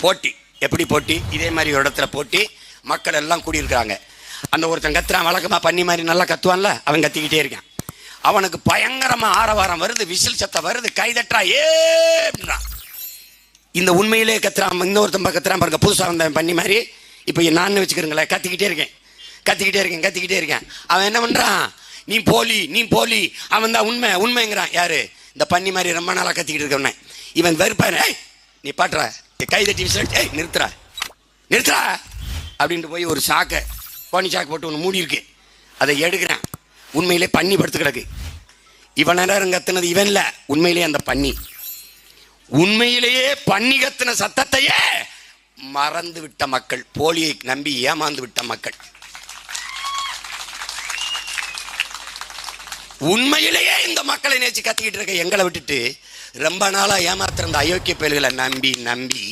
போட்டி. எப்படி போட்டி? இதே மாதிரி ஒரு இடத்துல போட்டி, மக்கள் எல்லாம் கூடியிருக்கிறாங்க. அந்த ஒருத்தன் கத்துறான், வழக்கமாக பண்ணி மாதிரி நல்லா கத்துவான்ல, அவன் கத்திக்கிட்டே இருக்கான். அவனுக்கு பயங்கரமா ஆரவாரம் வருது, விசில் சத்தம் வருது, கைதட்டா ஏன்றான். இந்த உண்மையிலே கத்துறான். இன்னொருத்தன் கத்துறான் பாருங்க, புதுசாக வந்தவன் பண்ணி மாதிரி. இப்போ நான் வச்சுக்கிறீங்களேன், கத்திக்கிட்டே இருக்கேன். அவன் என்ன பண்றான்? நீ போலி, அவன் தான் உண்மைங்கிறான். யாரு? இந்த பண்ணி மாதிரி ரொம்ப நாளாக கத்திக்கிட்டு இருக்கவன. இவன் வெறுப்பாரு, நீ பாட்டுற, கைதட்டி விசில், நிறுத்துறா அப்படின்ட்டு போய் ஒரு சாக்கை, கோணி சாக்கு போட்டு ஒன்று மூடி இருக்கு, அதை எடுக்கிறான். உண்மையிலே பண்ணி படுத்து கிடக்கு. இவன் நேரம் கத்துனது இவன் இல்லை, உண்மையிலேயே அந்த பண்ணி. உண்மையிலேயே பண்ணி கத்துன சத்தத்தையே மறந்து விட்ட மக்கள், போலியை நம்பி ஏமாந்து விட்ட மக்கள். உண்மையிலேயே இந்த மக்களை நேச்சு கத்திக்கிட்டு இருக்க எங்களை விட்டுட்டு ரொம்ப நாளா ஏமாத்திருந்த அயோக்கிய பயல்களை நம்பி